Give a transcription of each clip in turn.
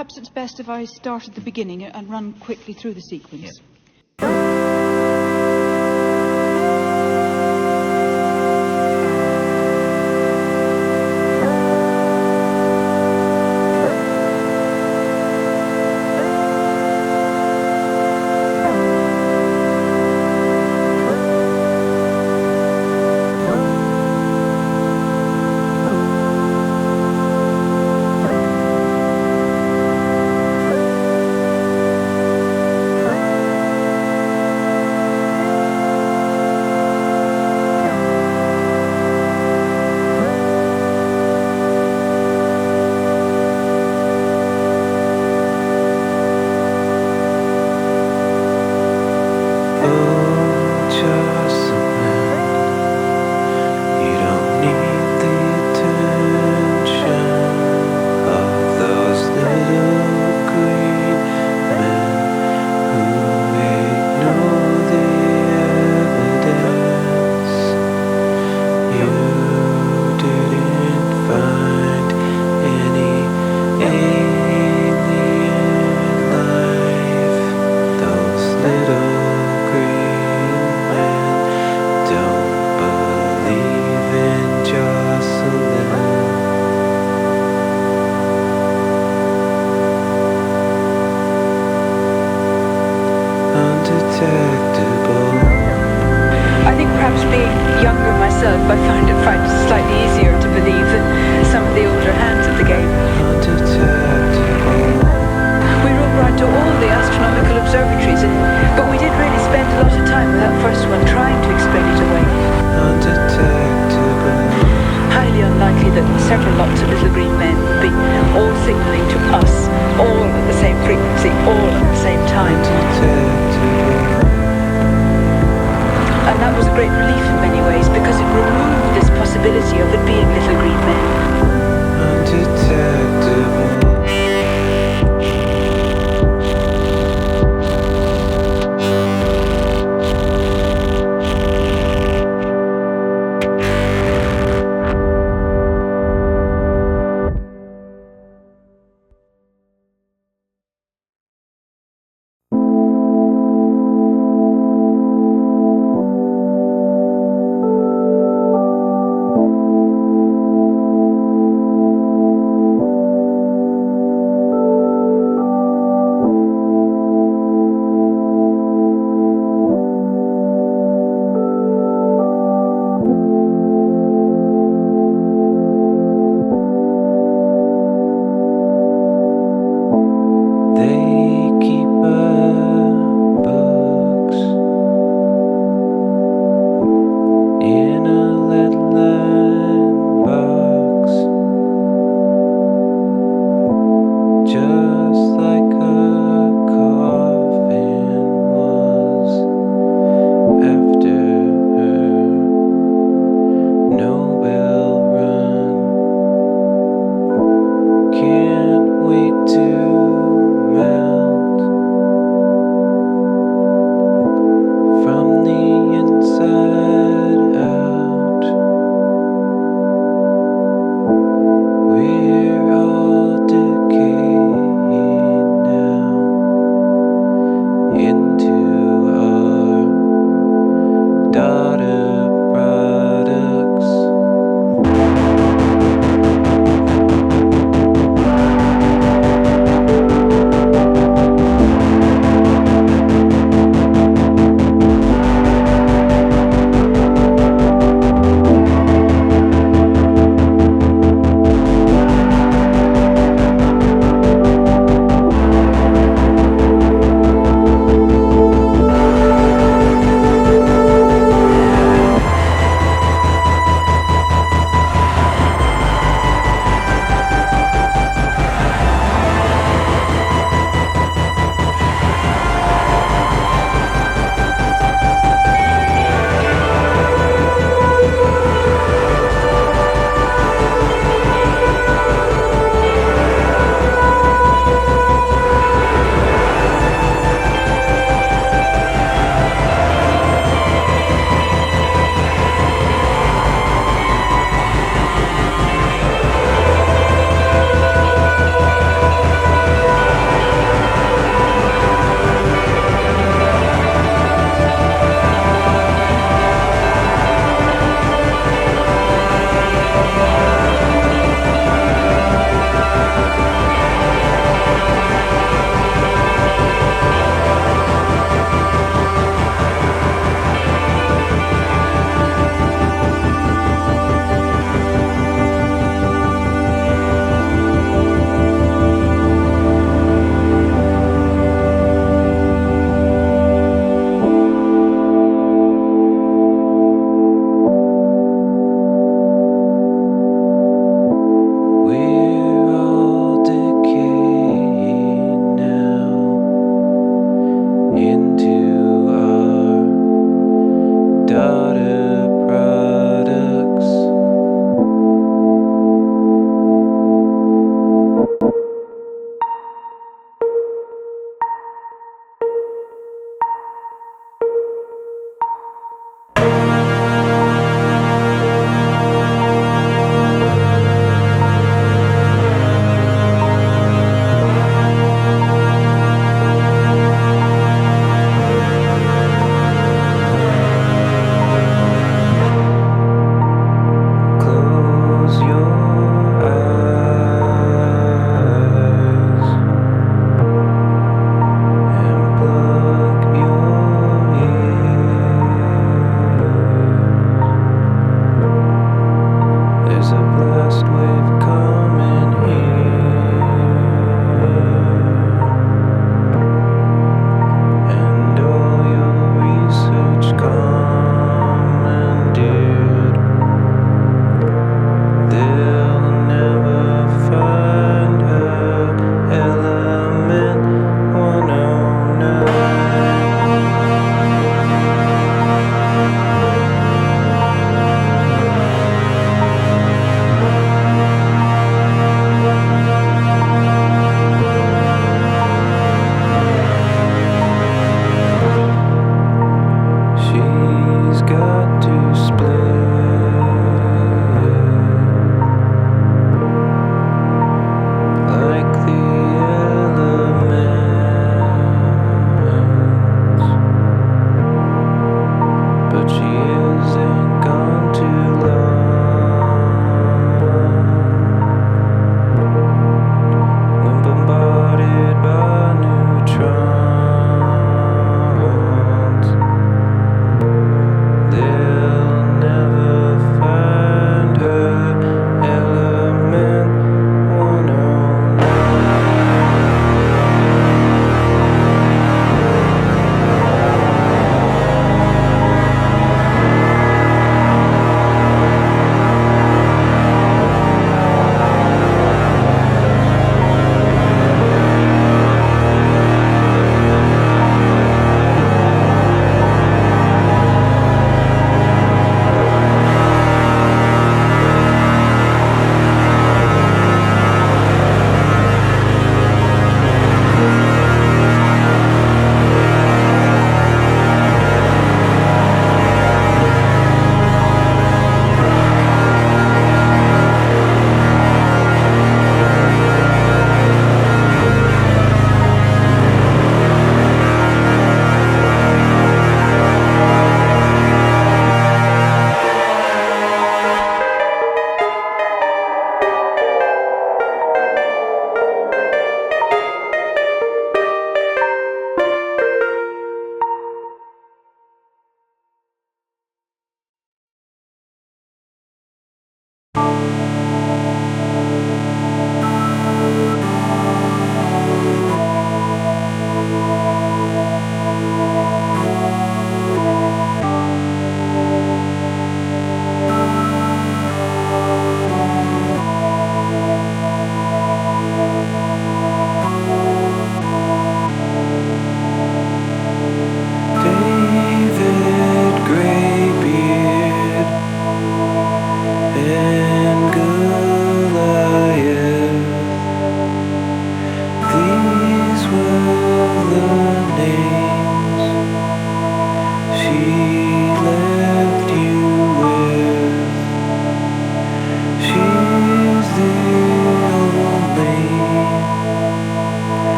Perhaps it's best if I start at the beginning and run quickly through the sequence. I think perhaps being younger myself, I find it slightly easier to believe than some of the older hands at the game. We wrote round to all the astronomical observatories, but we did really spend a lot of time with that first one trying to explain it away. Highly unlikely that several lots of little green men would be all signalling to us, all at the same frequency, all at the same time. And that was a great relief in many ways, because it removed this possibility of it being little green men. Undetectable. Can't wait to melt.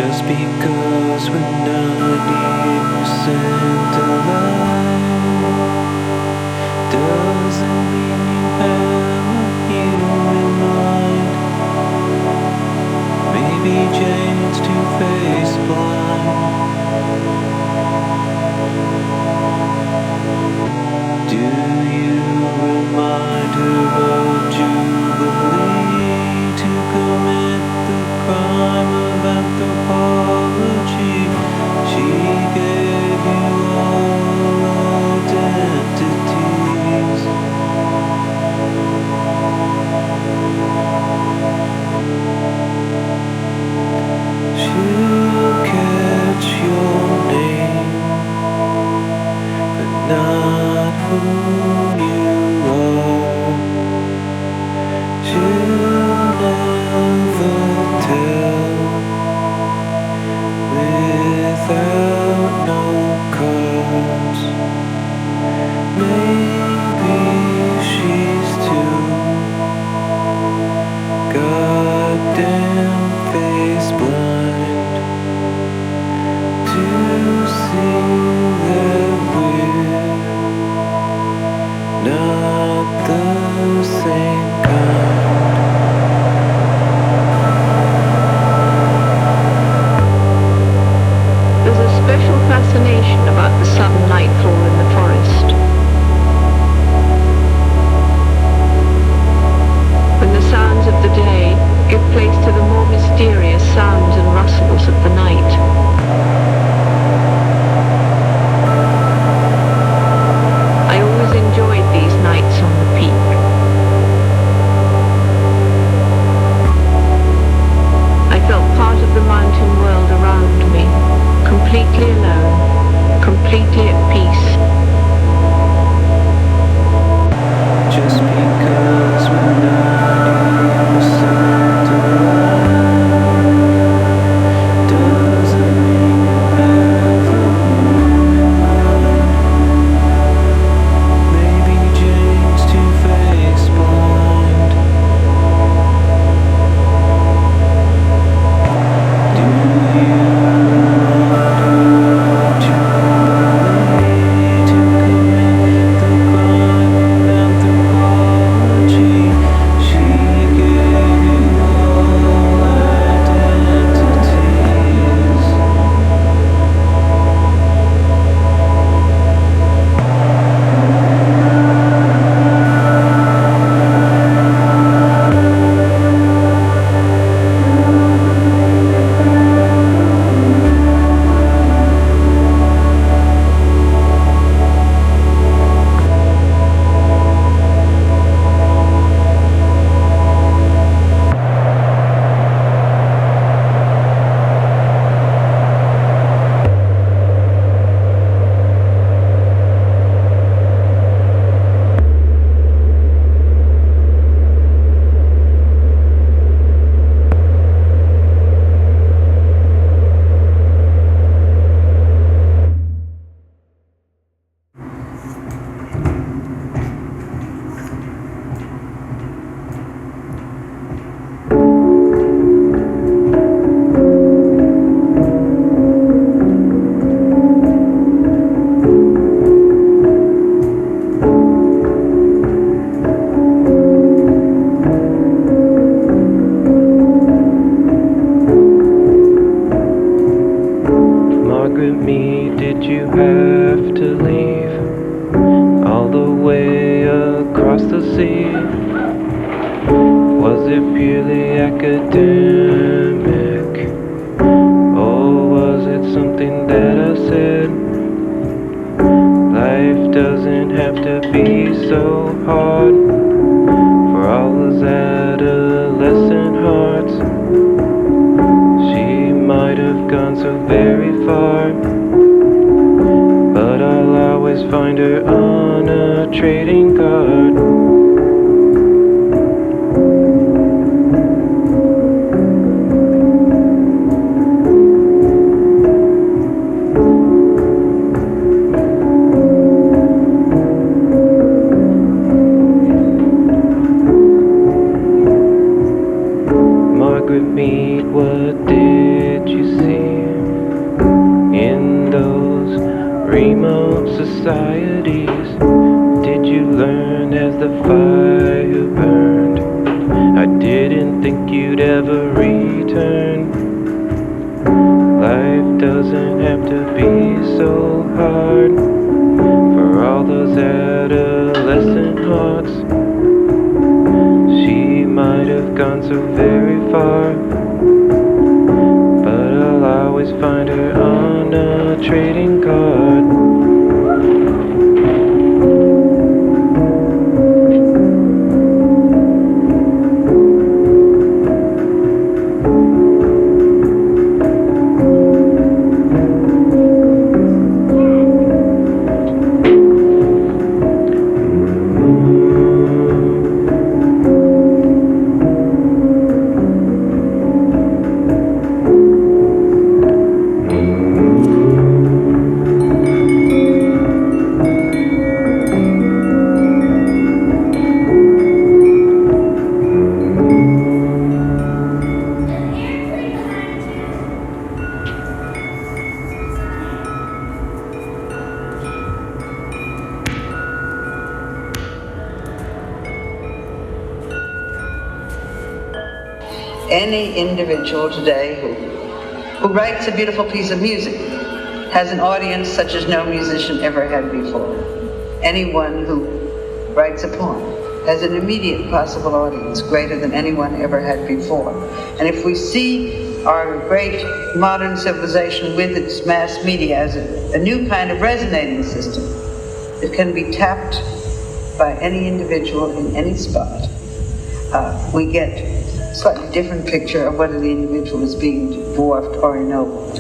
Just because we're 98% alive doesn't mean you have a human mind. Maybe Jane's two-faced blind. Do you remind her of Jubilee to commit the crime of anthropology? She gave you all identities. She'll catch your name, but not who you are. She'll never tell without no cards. Maybe she's too goddamn face blind to see that we're not the same kind. There's a special fascination about the sudden nightfall in the forest. When the sounds of the day give place to the more mysterious sounds and rustles of the night. I always enjoyed these nights on the peak. I felt part of the mountain world around me, completely alone, completely at peace. Just because we're 90% alive doesn't mean you have a human mind. Maybe Jane's two-faced blind. Do you remind her of Jubilee to commit the crime of anthropology? She gave you all identities. Margaret Mead, did you have to leave all the way across the sea? Was it purely academic, or was it something that I said? Life doesn't have to be so hard for all those adolescent hearts. She might have gone so very far, but I'll always find her on a trading card. Margaret Mead, what did you see? societies did you learn as the fire burned? I didn't think you'd ever return. Life doesn't have to be so hard for all those adolescent hearts. She might have gone so very far, but I'll always find her on a trading card. Any individual today who writes a beautiful piece of music has an audience such as no musician ever had before. Anyone who writes a poem has an immediate possible audience greater than anyone ever had before. And if we see our great modern civilization with its mass media as a new kind of resonating system that can be tapped by any individual in any spot, we get a slightly different picture of whether the individual is being dwarfed or ennobled.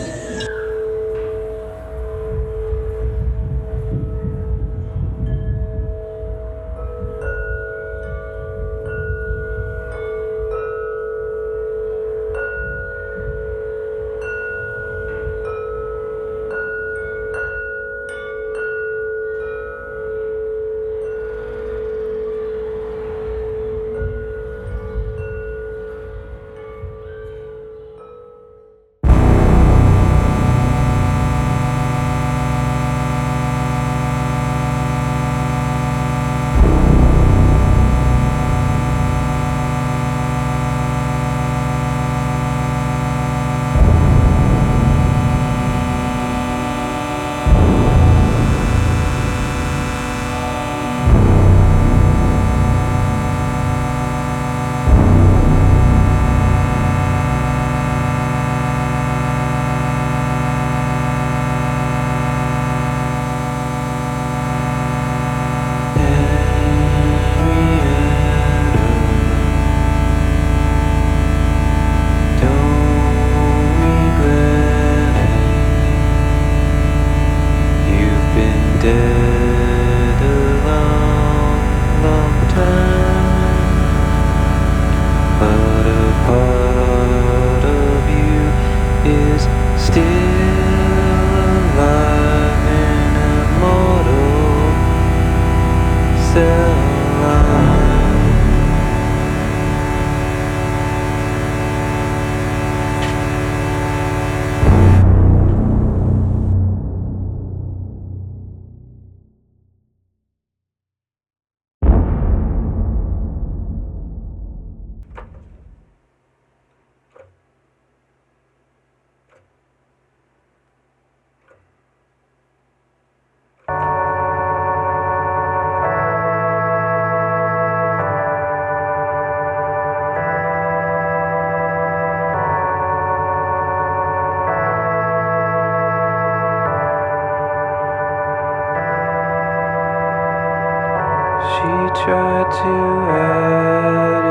Tried to add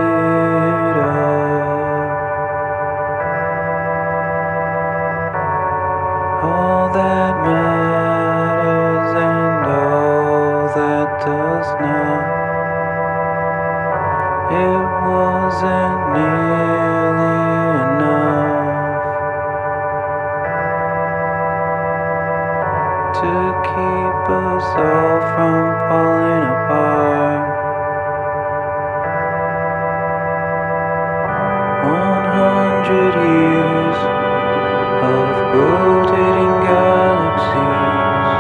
it up, all that matters and all that does not. It wasn't nearly enough to keep us all from falling apart. 100 years of rotating galaxies,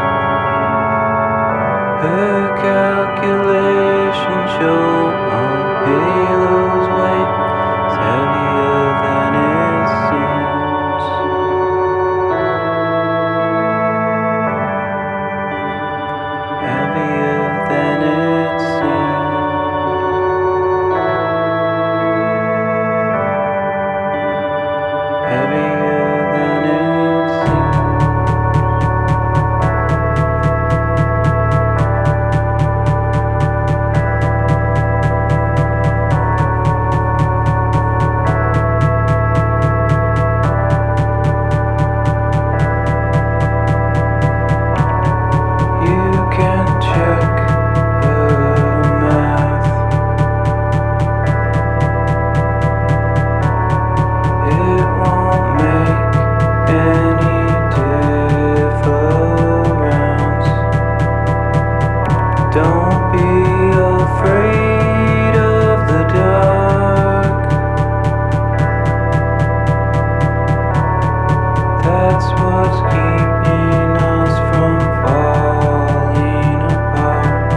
That's what's keeping us from falling apart.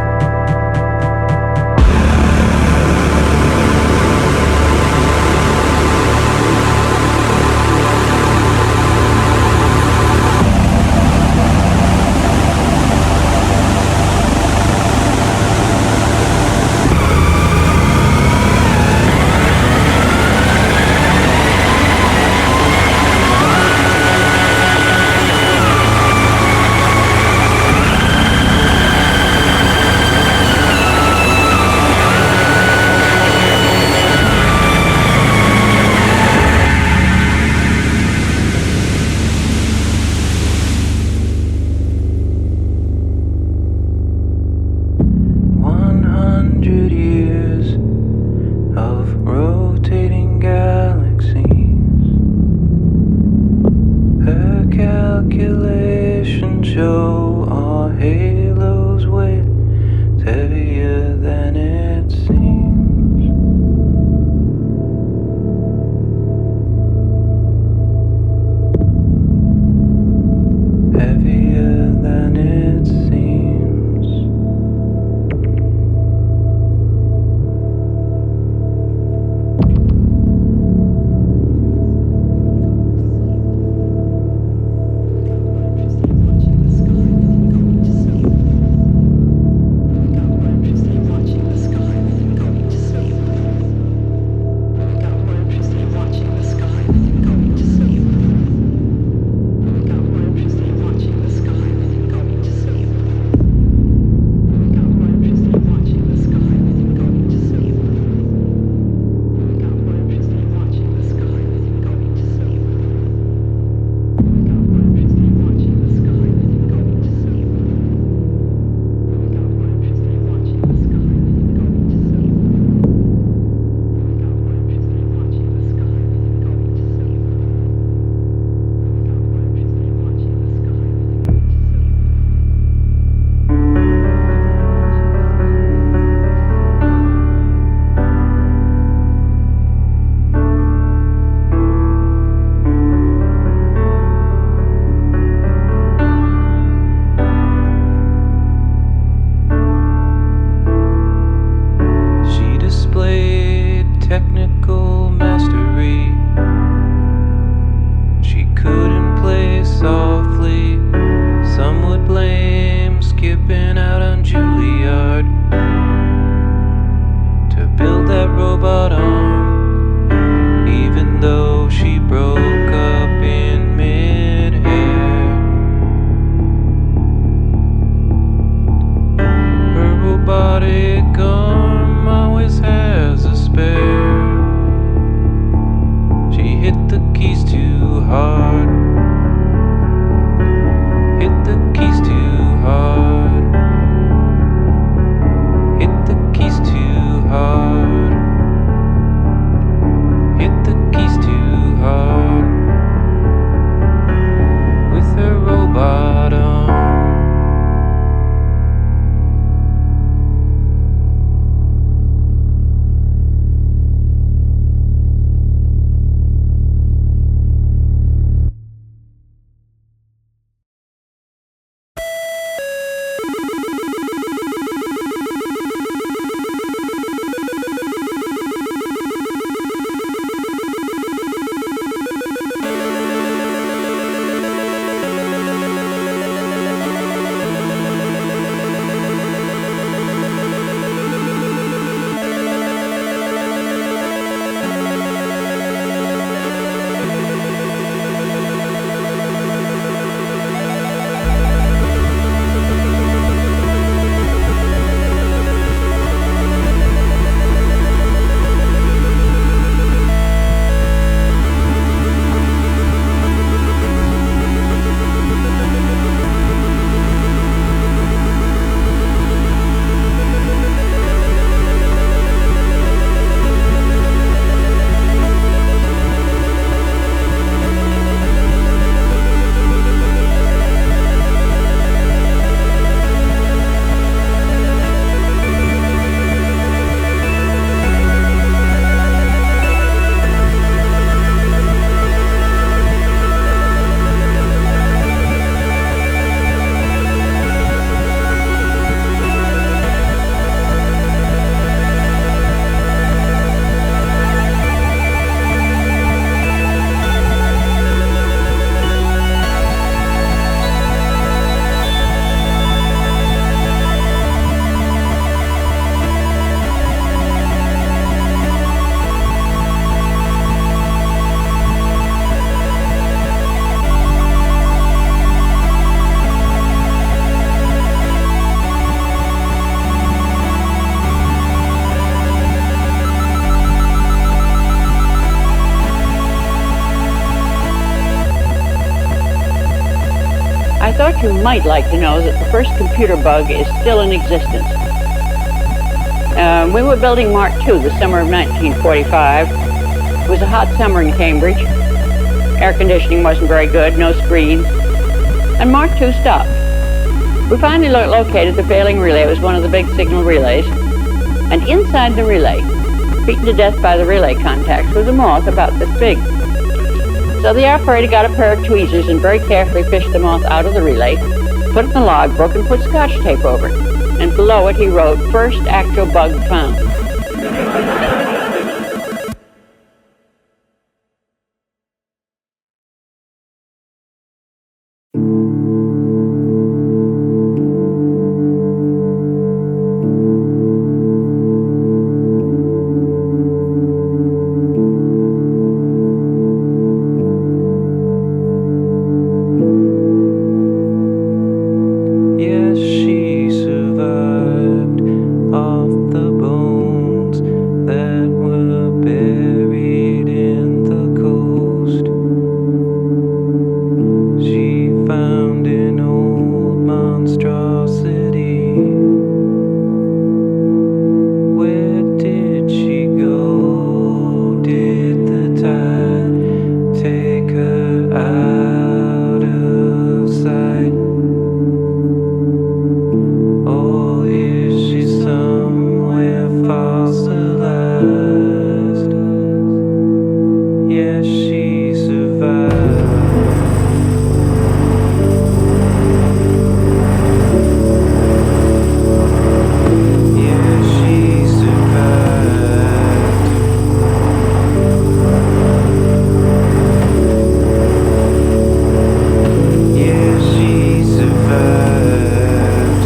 I thought you might like to know that the first computer bug is still in existence. We were building Mark II the summer of 1945. It was a hot summer in Cambridge. Air conditioning wasn't very good, no screens. And Mark II stopped. We finally located the failing relay. It was one of the big signal relays. And inside the relay, beaten to death by the relay contacts, was a moth about this big. So the operator got a pair of tweezers and very carefully fished the moth out of the relay, put it in the logbook, and put scotch tape over it. And below it he wrote, "First actual bug found." Yes, she survived off the bones that were buried in the coast. She found an old monstrosity. Where did she go? Did the tide take her out of sight? Or is she somewhere fossilized? Yes, she survived. Yes, she survived. Yes, she survived.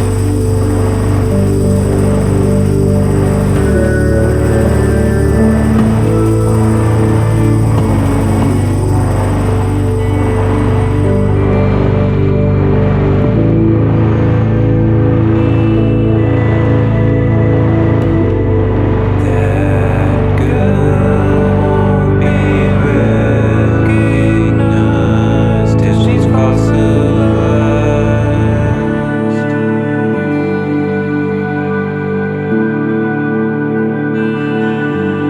That girl won't be recognized till she's fossilized.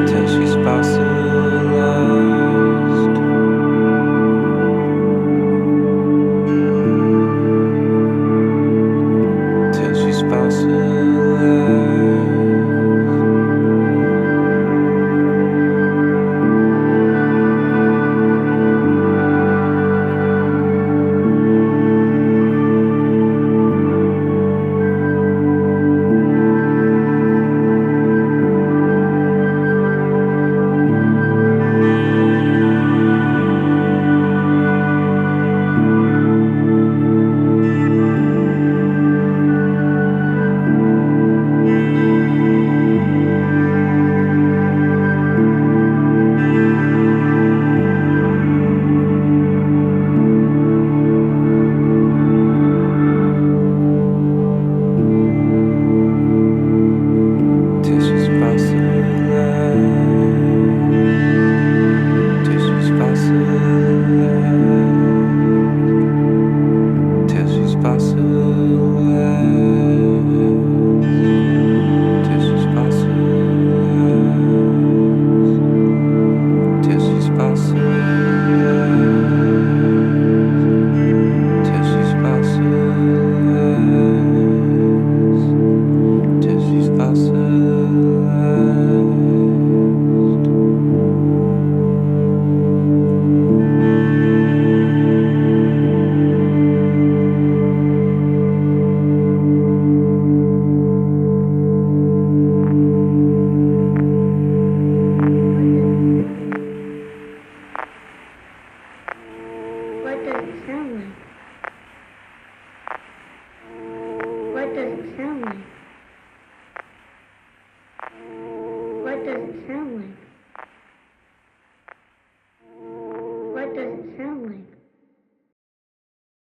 Till she's fossilized. Till she's fossilized. Till she's fossilized. Till she's fossilized. Till she's fossilized. Till she's fossilized. Till she's fossilized. Till she's fossilized. Till she's fossilized. What does it sound like? What does it sound like? What does it sound like? What does it sound like?